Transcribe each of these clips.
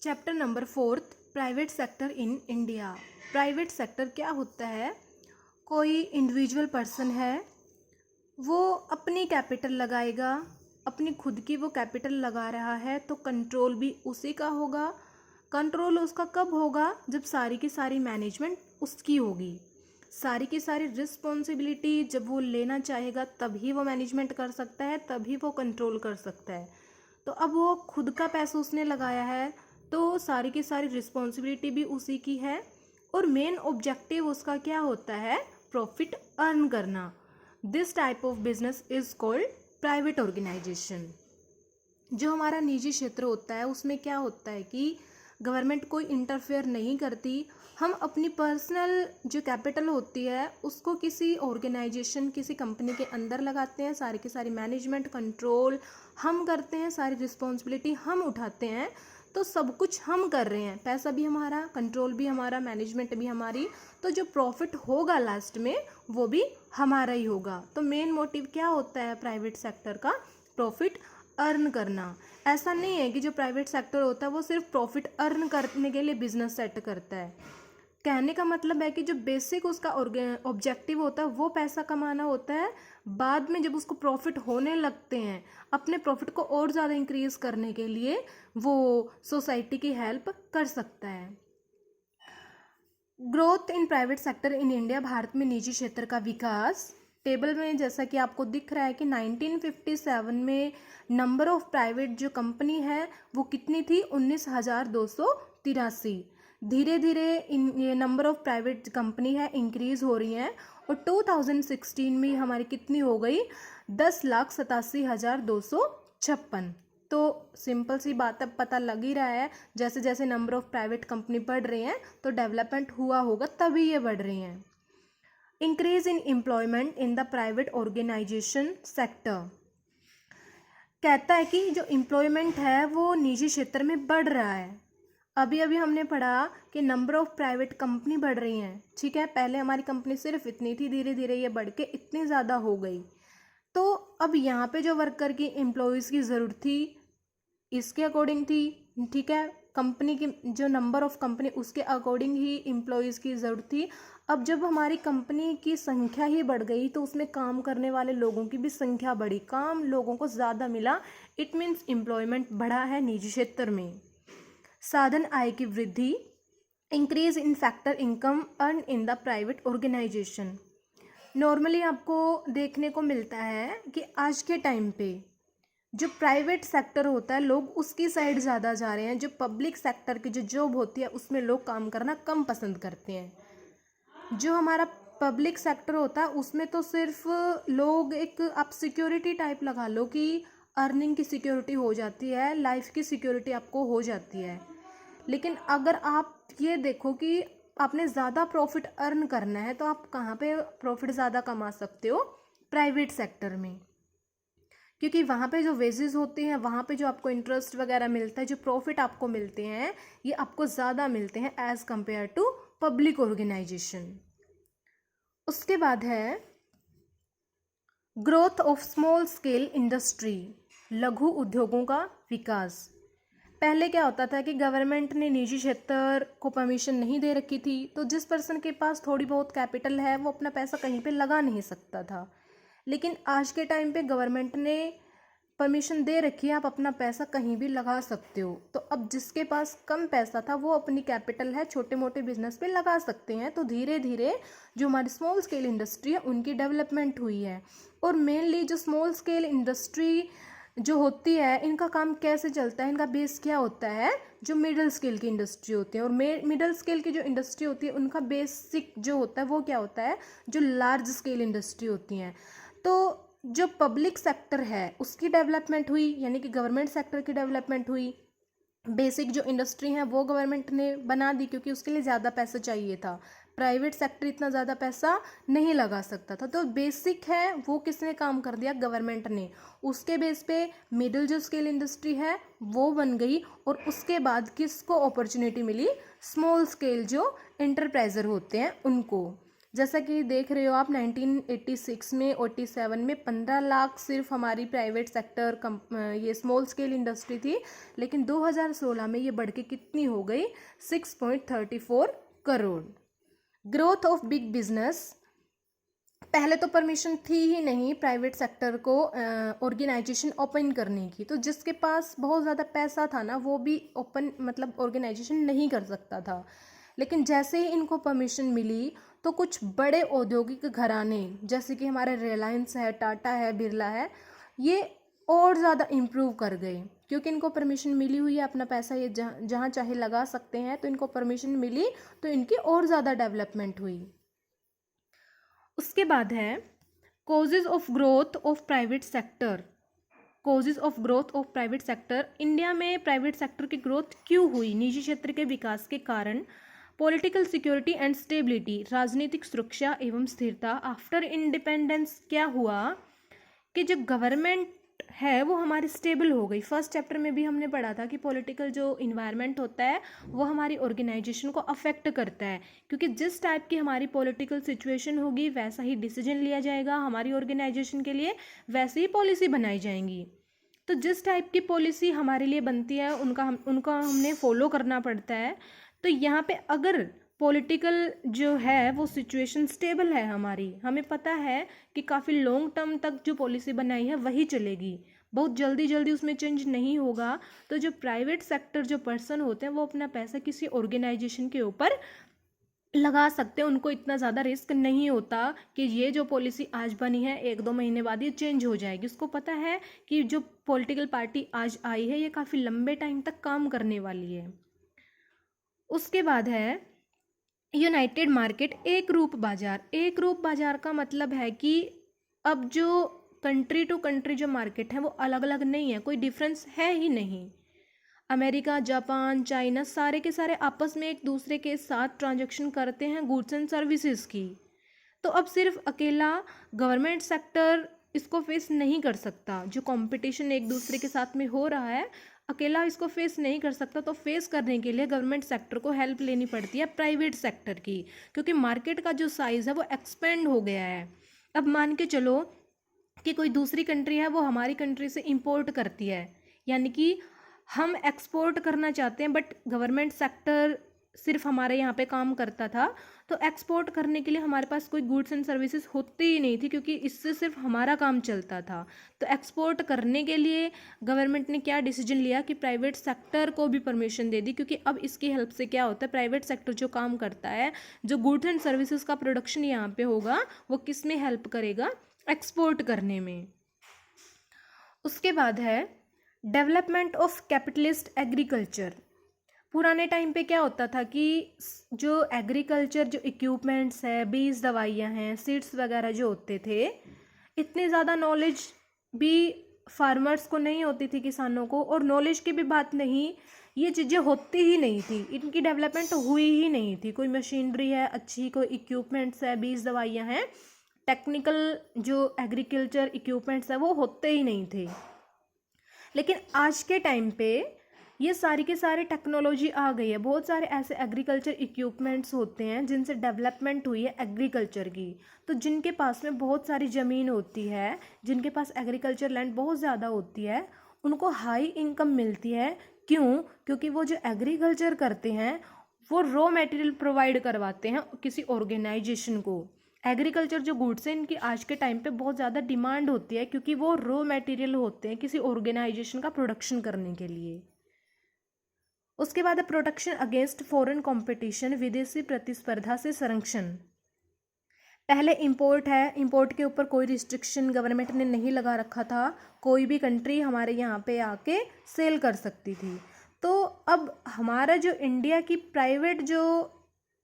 Chapter number 4 private sector in India. Private sector क्या होता है? कोई इंडिविजुअल पर्सन है, वो अपनी कैपिटल लगाएगा, अपनी खुद की वो कैपिटल लगा रहा है तो कंट्रोल भी उसी का होगा। कंट्रोल उसका कब होगा? जब सारी की सारी मैनेजमेंट उसकी होगी, सारी की सारी रिस्पॉन्सिबिलिटी जब वो लेना चाहेगा तभी वो मैनेजमेंट कर सकता है, तभी वो कंट्रोल कर सकता है। तो अब वो खुद का पैसा उसने लगाया है तो सारी की सारी रिस्पॉन्सिबिलिटी भी उसी की है और मेन ऑब्जेक्टिव उसका क्या होता है? प्रॉफिट अर्न करना। This type of business is called private organisation. जो हमारा निजी क्षेत्र होता है उसमें क्या होता है कि गवर्नमेंट कोई इंटरफेयर नहीं करती। हम अपनी पर्सनल जो कैपिटल होती है उसको किसी ऑर्गेनाइजेशन, किसी कंपनी के अंदर लगाते हैं, सारी की सारी मैनेजमेंट कंट्रोल हम करते हैं, सारी रिस्पॉन्सिबिलिटी हम उठाते हैं। तो सब कुछ हम कर रहे हैं, पैसा भी हमारा, कंट्रोल भी हमारा, मैनेजमेंट भी हमारी। तो जो प्रॉफिट होगा लास्ट में वो भी हमारा ही होगा। तो मेन मोटिव क्या होता है प्राइवेट सेक्टर का? प्रॉफिट अर्न करना। ऐसा नहीं है कि जो प्राइवेट सेक्टर होता है वो सिर्फ प्रॉफिट अर्न करने के लिए बिजनेस सेट करता है। कहने का मतलब है कि जो बेसिक उसका ऑब्जेक्टिव होता है वो पैसा कमाना होता है। बाद में जब उसको प्रॉफिट होने लगते हैं, अपने प्रॉफिट को और ज़्यादा इंक्रीज करने के लिए वो सोसाइटी की हेल्प कर सकता है। Growth in private sector in India. Bharat में निजी क्षेत्र का विकास। टेबल में जैसा कि आपको दिख रहा है कि 1957 में नंबर ऑफ प्राइवेट जो कंपनी है वो कितनी थी? 19,283। धीरे धीरे ये नंबर ऑफ प्राइवेट कंपनी है इंक्रीज हो रही हैं और 2016 में हमारी कितनी हो गई? 10,87,256। तो सिंपल सी बात है, पता लग ही रहा है जैसे जैसे नंबर ऑफ प्राइवेट कंपनी बढ़ रही हैं तो डेवलपमेंट हुआ होगा तभी ये बढ़ रही हैं। Increase in employment in the private organisation sector. कहता है कि जो एम्प्लॉयमेंट है वो निजी क्षेत्र में बढ़ रहा है। अभी अभी हमने पढ़ा कि नंबर ऑफ प्राइवेट कंपनी बढ़ रही हैं, ठीक है। पहले हमारी कंपनी सिर्फ इतनी थी, धीरे धीरे ये बढ़ के इतनी ज़्यादा हो गई। तो अब यहाँ पे जो वर्कर की एम्प्लॉयज़ की ज़रूरत थी इसके अकॉर्डिंग थी, ठीक है। कंपनी की जो नंबर ऑफ कंपनी उसके अकॉर्डिंग ही एम्प्लॉयज़ की ज़रूरत थी। अब जब हमारी कंपनी की संख्या ही बढ़ गई तो उसमें काम करने वाले लोगों की भी संख्या बढ़ी, काम लोगों को ज़्यादा मिला। इट मीन्स एम्प्लॉयमेंट बढ़ा है निजी क्षेत्र में। साधन आय की वृद्धि। Increase in factor income earn in the private organisation. Normally आपको देखने को मिलता है कि आज के टाइम पे जो प्राइवेट सेक्टर होता है लोग उसकी साइड ज़्यादा जा रहे हैं। जो पब्लिक सेक्टर की जो जॉब होती है उसमें लोग काम करना कम पसंद करते हैं। जो हमारा पब्लिक सेक्टर होता है उसमें तो सिर्फ लोग एक आप सिक्योरिटी टाइप लगा लो कि अर्निंग की सिक्योरिटी हो जाती है, लाइफ की सिक्योरिटी आपको हो जाती है। लेकिन अगर आप ये देखो कि आपने ज़्यादा प्रॉफिट अर्न करना है तो आप कहाँ पे प्रॉफिट ज़्यादा कमा सकते हो? प्राइवेट सेक्टर में, क्योंकि वहाँ पे जो वेजेस होते हैं, वहाँ पे जो आपको इंटरेस्ट वगैरह मिलता है, जो प्रॉफिट आपको मिलते हैं ये आपको ज़्यादा मिलते हैं as compare to public organisation. उसके बाद है growth of small scale industry, लघु उद्योगों का विकास। पहले क्या होता था कि गवर्नमेंट ने निजी क्षेत्र को परमिशन नहीं दे रखी थी, तो जिस पर्सन के पास थोड़ी बहुत कैपिटल है वो अपना पैसा कहीं पे लगा नहीं सकता था। लेकिन आज के टाइम पे गवर्नमेंट ने परमिशन दे रखी है, आप अपना पैसा कहीं भी लगा सकते हो। तो अब जिसके पास कम पैसा था वो अपनी कैपिटल है छोटे मोटे बिजनेस पे लगा सकते हैं। तो धीरे धीरे जो हमारी स्मॉल स्केल इंडस्ट्री है उनकी डेवलपमेंट हुई है। और मेनली जो स्मॉल स्केल इंडस्ट्री जो होती है इनका काम कैसे चलता है, इनका बेस क्या होता है? जो मिडिल स्केल की इंडस्ट्री होती है। और मिडिल स्केल की जो इंडस्ट्री होती है उनका बेसिक जो होता है वो क्या होता है? जो लार्ज स्केल इंडस्ट्री होती हैं। तो जो पब्लिक सेक्टर है उसकी डेवलपमेंट हुई, यानी कि गवर्नमेंट सेक्टर की डेवलपमेंट हुई। बेसिक जो इंडस्ट्री है वो गवर्नमेंट ने बना दी क्योंकि उसके लिए ज़्यादा पैसा चाहिए था। प्राइवेट सेक्टर इतना ज़्यादा पैसा नहीं लगा सकता था, तो बेसिक है वो किसने काम कर दिया? गवर्नमेंट ने। उसके बेस पे मिडिल जो स्केल इंडस्ट्री है वो बन गई और उसके बाद किसको अपॉर्चुनिटी मिली? स्मॉल स्केल जो एंटरप्राइजर होते हैं उनको। जैसा कि देख रहे हो आप 1986 में 87 में 15 लाख सिर्फ हमारी प्राइवेट सेक्टर ये स्मॉल स्केल इंडस्ट्री थी, लेकिन 2016 में ये बढ़ के कितनी हो गई 6.34 crore. Growth of big business, पहले तो परमिशन थी ही नहीं प्राइवेट सेक्टर को ऑर्गेनाइजेशन ओपन करने की, तो जिसके पास बहुत ज़्यादा पैसा था ना वो भी ओपन मतलब ऑर्गेनाइजेशन नहीं कर सकता था। लेकिन जैसे ही इनको परमिशन मिली तो कुछ बड़े औद्योगिक घराने जैसे कि हमारे रिलायंस है, टाटा है, बिरला है, ये और ज़्यादा इम्प्रूव कर गए क्योंकि इनको परमिशन मिली हुई है, अपना पैसा ये जहाँ चाहे लगा सकते हैं, तो इनको परमिशन मिली तो इनकी और ज़्यादा डेवलपमेंट हुई। उसके बाद है causes of growth of private sector. Causes of growth of private sector, India में प्राइवेट सेक्टर की ग्रोथ क्यों हुई? निजी क्षेत्र के विकास के कारण, पॉलिटिकल सिक्योरिटी एंड स्टेबिलिटी, राजनीतिक सुरक्षा एवं स्थिरता। आफ्टर इंडिपेंडेंस क्या हुआ कि जो गवर्नमेंट है वो हमारी स्टेबल हो गई। फर्स्ट चैप्टर में भी हमने पढ़ा था कि पॉलिटिकल जो इन्वायरमेंट होता है वो हमारी ऑर्गेनाइजेशन को अफेक्ट करता है, क्योंकि जिस टाइप की हमारी पॉलिटिकल सिचुएशन होगी वैसा ही डिसीजन लिया जाएगा हमारी ऑर्गेनाइजेशन के लिए, वैसे ही पॉलिसी बनाई जाएंगी। तो जिस टाइप की पॉलिसी हमारे लिए बनती है उनका हमने फॉलो करना पड़ता है। तो यहाँ पे अगर पॉलिटिकल जो है वो सिचुएशन स्टेबल है हमारी, हमें पता है कि काफ़ी लॉन्ग टर्म तक जो पॉलिसी बनाई है वही चलेगी, बहुत जल्दी जल्दी उसमें चेंज नहीं होगा, तो जो प्राइवेट सेक्टर जो पर्सन होते हैं वो अपना पैसा किसी ऑर्गेनाइजेशन के ऊपर लगा सकते हैं। उनको इतना ज़्यादा रिस्क नहीं होता कि ये जो पॉलिसी आज बनी है 1-2 महीने बाद ये चेंज हो जाएगी। उसको पता है कि जो पॉलिटिकल पार्टी आज आई है ये काफ़ी लंबे टाइम तक काम करने वाली है। उसके बाद है यूनाइटेड मार्केट, एक रूप बाजार। एक रूप बाजार का मतलब है कि अब जो कंट्री टू कंट्री जो मार्केट है वो अलग अलग नहीं है, कोई डिफरेंस है ही नहीं। अमेरिका, जापान, चाइना सारे के सारे आपस में एक दूसरे के साथ ट्रांजैक्शन करते हैं गुड्स एंड सर्विसेज की। तो अब सिर्फ अकेला गवर्नमेंट सेक्टर इसको फेस नहीं कर सकता, जो कंपटीशन एक दूसरे के साथ में हो रहा है अकेला इसको फेस नहीं कर सकता। तो फेस करने के लिए गवर्नमेंट सेक्टर को हेल्प लेनी पड़ती है प्राइवेट सेक्टर की, क्योंकि मार्केट का जो साइज़ है वो एक्सपेंड हो गया है। अब मान के चलो कि कोई दूसरी कंट्री है वो हमारी कंट्री से इंपोर्ट करती है, यानी कि हम एक्सपोर्ट करना चाहते हैं बट गवर्नमेंट सेक्टर सिर्फ हमारे यहाँ पे काम करता था, तो एक्सपोर्ट करने के लिए हमारे पास कोई गुड्स एंड सर्विसेज होती ही नहीं थी क्योंकि इससे सिर्फ हमारा काम चलता था। तो एक्सपोर्ट करने के लिए गवर्नमेंट ने क्या डिसीजन लिया कि प्राइवेट सेक्टर को भी परमिशन दे दी, क्योंकि अब इसकी हेल्प से क्या होता है, प्राइवेट सेक्टर जो काम करता है, जो गुड्स एंड सर्विसेज का प्रोडक्शन यहाँ पे होगा वो किस में हेल्प करेगा, एक्सपोर्ट करने में। उसके बाद है डेवलपमेंट ऑफ कैपिटलिस्ट एग्रीकल्चर। पुराने टाइम पे क्या होता था कि जो एग्रीकल्चर जो इक्विपमेंट्स है, बीज दवाइयाँ हैं, सीड्स वगैरह जो होते थे, इतनी ज़्यादा नॉलेज भी फार्मर्स को नहीं होती थी, किसानों को, और नॉलेज की भी बात नहीं, ये चीज़ें होती ही नहीं थी, इनकी डेवलपमेंट हुई ही नहीं थी। कोई मशीनरी है अच्छी, कोई इक्विपमेंट्स है, बीज दवाइयाँ हैं, टेक्निकल जो एग्रीकल्चर इक्विपमेंट्स है वो होते ही नहीं थे। लेकिन आज के टाइम पे ये सारी के सारे टेक्नोलॉजी आ गई है, बहुत सारे ऐसे एग्रीकल्चर इक्विपमेंट्स होते हैं जिनसे डेवलपमेंट हुई है एग्रीकल्चर की। तो जिनके पास में बहुत सारी ज़मीन होती है, जिनके पास एग्रीकल्चर लैंड बहुत ज़्यादा होती है, उनको हाई इनकम मिलती है। क्यों? क्योंकि वो जो एग्रीकल्चर करते हैं वो रॉ मटेरियल प्रोवाइड करवाते हैं किसी ऑर्गेनाइजेशन को। एग्रीकल्चर जो गुड्स हैं इनकी आज के टाइम पे बहुत ज़्यादा डिमांड होती है क्योंकि वो रॉ मटेरियल होते हैं किसी ऑर्गेनाइजेशन का प्रोडक्शन करने के लिए। उसके बाद है प्रोटेक्शन अगेंस्ट फॉरेन कंपटीशन, विदेशी प्रतिस्पर्धा से संरक्षण। पहले इंपोर्ट है, इंपोर्ट के ऊपर कोई रिस्ट्रिक्शन गवर्नमेंट ने नहीं लगा रखा था, कोई भी कंट्री हमारे यहाँ पे आके सेल कर सकती थी। तो अब हमारा जो इंडिया की प्राइवेट जो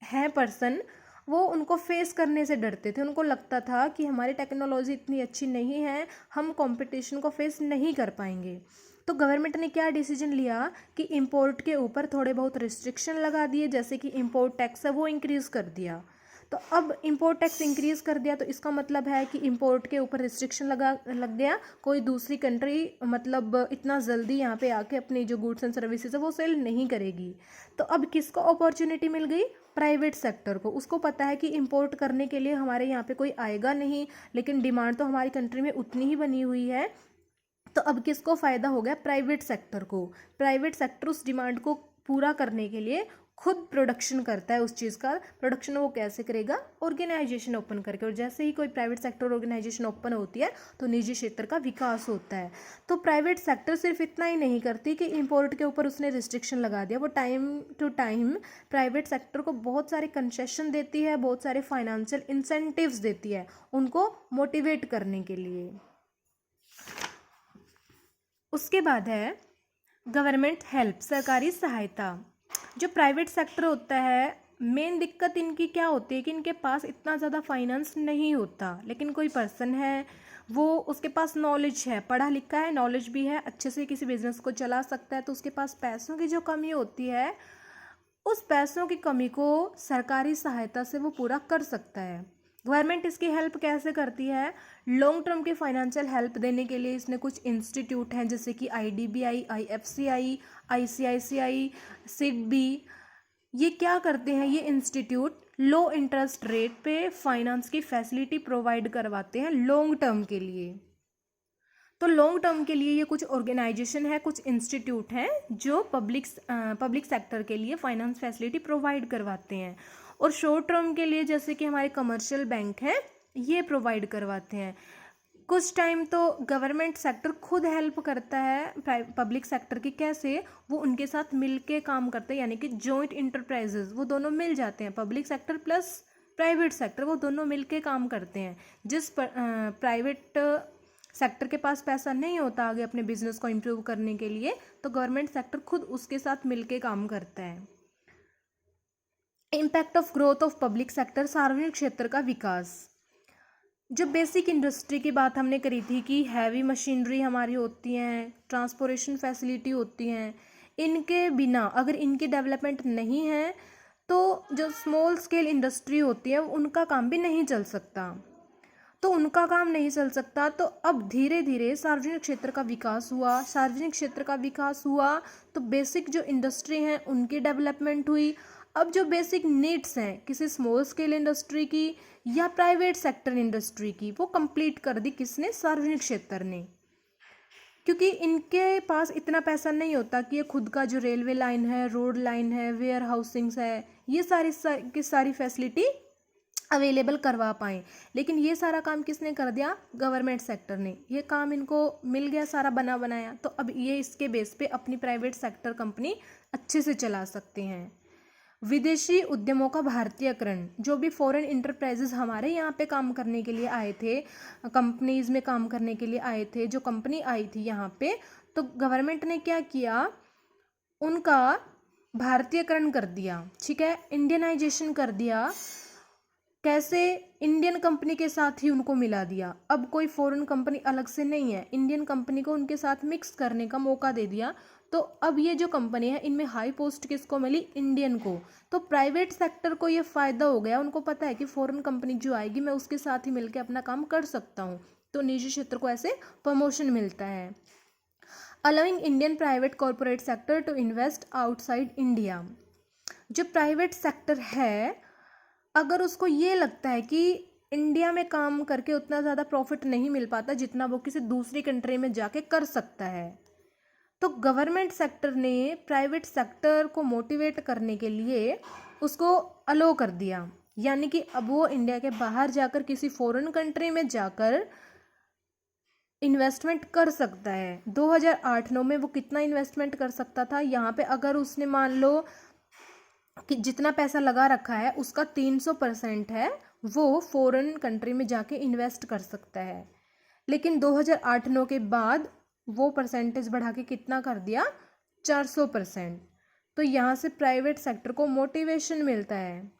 है पर्सन, वो उनको फेस करने से डरते थे, उनको लगता था कि हमारी टेक्नोलॉजी इतनी अच्छी नहीं है, हम कंपटीशन को फेस नहीं कर पाएंगे। तो गवर्नमेंट ने क्या डिसीजन लिया कि इंपोर्ट के ऊपर थोड़े बहुत रिस्ट्रिक्शन लगा दिए, जैसे कि इंपोर्ट टैक्स है वो इंक्रीज़ कर दिया। तो अब इंपोर्ट टैक्स इंक्रीज़ कर दिया तो इसका मतलब है कि इंपोर्ट के ऊपर रिस्ट्रिक्शन लग गया, कोई दूसरी कंट्री मतलब इतना जल्दी यहाँ पे आके अपनी जो गुड्स एंड सर्विसेज है वो सेल नहीं करेगी। तो अब किसको अपॉर्चुनिटी मिल गई? प्राइवेट सेक्टर को। उसको पता है कि इंपोर्ट करने के लिए हमारे यहाँ पे कोई आएगा नहीं, लेकिन डिमांड तो हमारी कंट्री में उतनी ही बनी हुई है। तो अब किसको फ़ायदा हो गया? प्राइवेट सेक्टर को। प्राइवेट सेक्टर उस डिमांड को पूरा करने के लिए खुद प्रोडक्शन करता है उस चीज़ का। प्रोडक्शन वो कैसे करेगा? ऑर्गेनाइजेशन ओपन करके। और जैसे ही कोई प्राइवेट सेक्टर ऑर्गेनाइजेशन ओपन होती है तो निजी क्षेत्र का विकास होता है। तो प्राइवेट सेक्टर सिर्फ इतना ही नहीं करती कि इंपोर्ट के ऊपर उसने रिस्ट्रिक्शन लगा दिया, वो time to time private sector को बहुत सारे कंसेशन देती है, बहुत सारे फाइनेंशियल इंसेंटिव्स देती है उनको मोटिवेट करने के लिए। उसके बाद है गवर्नमेंट हेल्प, सरकारी सहायता। जो प्राइवेट सेक्टर होता है, मेन दिक्कत इनकी क्या होती है कि इनके पास इतना ज़्यादा फाइनेंस नहीं होता, लेकिन कोई पर्सन है वो उसके पास नॉलेज है, पढ़ा लिखा है, नॉलेज भी है, अच्छे से किसी बिजनेस को चला सकता है, तो उसके पास पैसों की जो कमी होती है उस पैसों की कमी को सरकारी सहायता से वो पूरा कर सकता है। गवर्नमेंट इसकी हेल्प कैसे करती है? लॉन्ग टर्म की फाइनेंशियल हेल्प देने के लिए इसने कुछ इंस्टीट्यूट हैं जैसे कि IDBI, IFCI, ICICI, SIDBI। ये क्या करते हैं? ये इंस्टीट्यूट लो इंटरेस्ट रेट पे फाइनेंस की फैसिलिटी प्रोवाइड करवाते हैं लॉन्ग टर्म के लिए। तो लॉन्ग टर्म के लिए ये कुछ ऑर्गेनाइजेशन है, कुछ इंस्टीट्यूट हैं जो पब्लिक सेक्टर के लिए फाइनेंस फैसिलिटी प्रोवाइड करवाते हैं। और शॉर्ट टर्म के लिए जैसे कि हमारे कमर्शियल बैंक हैं ये प्रोवाइड करवाते हैं। कुछ टाइम तो गवर्नमेंट सेक्टर खुद हेल्प करता है पब्लिक सेक्टर की। कैसे? वो उनके साथ मिल के काम करते हैं, यानी कि जॉइंट इंटरप्राइजेज, वो दोनों मिल जाते हैं, public sector plus private sector, वो दोनों मिल के काम करते हैं। जिस प्राइवेट सेक्टर के पास पैसा नहीं होता आगे अपने बिजनेस को इम्प्रूव करने के लिए, तो गवर्नमेंट सेक्टर खुद उसके साथ मिलके काम करता है। Impact of growth of public sector, सार्वजनिक क्षेत्र का विकास। जो बेसिक इंडस्ट्री की बात हमने करी थी कि हैवी मशीनरी हमारी होती हैं, ट्रांसपोर्टेशन फैसिलिटी होती हैं, इनके बिना अगर इनकी डेवलपमेंट नहीं है तो जो स्मॉल स्केल इंडस्ट्री होती है उनका काम भी नहीं चल सकता। तो उनका काम नहीं चल सकता, तो अब धीरे धीरे सार्वजनिक क्षेत्र का विकास हुआ। सार्वजनिक क्षेत्र का विकास हुआ तो बेसिक जो इंडस्ट्री हैं उनकी डेवलपमेंट हुई। अब जो बेसिक नीड्स हैं किसी स्मॉल स्केल इंडस्ट्री की या प्राइवेट सेक्टर इंडस्ट्री की, वो कंप्लीट कर दी किसने? सार्वजनिक क्षेत्र ने। क्योंकि इनके पास इतना पैसा नहीं होता कि ये खुद का जो रेलवे लाइन है, रोड लाइन है, वेयर हाउसिंग्स है, ये सारी फैसिलिटी अवेलेबल करवा पाएँ। लेकिन ये सारा काम किसने कर दिया? गवर्नमेंट सेक्टर ने। ये काम इनको मिल गया सारा बना बनाया, तो अब ये इसके बेस पे अपनी प्राइवेट सेक्टर कंपनी अच्छे से चला सकते हैं। विदेशी उद्यमों का भारतीयकरण, जो भी फॉरेन इंटरप्राइजेज हमारे यहाँ पे काम करने के लिए आए थे, कंपनीज़ में काम करने के लिए आए थे, जो कंपनी आई थी यहाँ पे, तो गवर्नमेंट ने क्या किया? उनका भारतीयकरण कर दिया, ठीक है, इंडियनाइजेशन कर दिया। कैसे? इंडियन कंपनी के साथ ही उनको मिला दिया। अब कोई फॉरेन कंपनी अलग से नहीं है, इंडियन कंपनी को उनके साथ मिक्स करने का मौका दे दिया। तो अब ये जो कंपनी है इनमें हाई पोस्ट किसको मिली? इंडियन को। तो प्राइवेट सेक्टर को ये फ़ायदा हो गया, उनको पता है कि फॉरेन कंपनी जो आएगी मैं उसके साथ ही मिलकर अपना काम कर सकता हूँ, तो निजी क्षेत्र को ऐसे प्रमोशन मिलता है। Allowing Indian private corporate sector to invest outside India. जो प्राइवेट सेक्टर है अगर उसको ये लगता है कि इंडिया में काम करके उतना ज़्यादा प्रॉफिट नहीं मिल पाता जितना वो किसी दूसरी कंट्री में जाके कर सकता है, तो गवर्नमेंट सेक्टर ने प्राइवेट सेक्टर को मोटिवेट करने के लिए उसको अलो कर दिया। यानी कि अब वो इंडिया के बाहर जाकर किसी फॉरेन कंट्री में जाकर इन्वेस्टमेंट कर सकता है। 2008-9 में वो कितना इन्वेस्टमेंट कर सकता था? यहाँ पे अगर उसने मान लो कि जितना पैसा लगा रखा है उसका 300% है, वो फॉरेन कंट्री में जाके इन्वेस्ट कर सकता है। लेकिन 2008-9 के बाद वो परसेंटेज बढ़ा के कितना कर दिया? 400%। तो यहाँ से प्राइवेट सेक्टर को मोटिवेशन मिलता है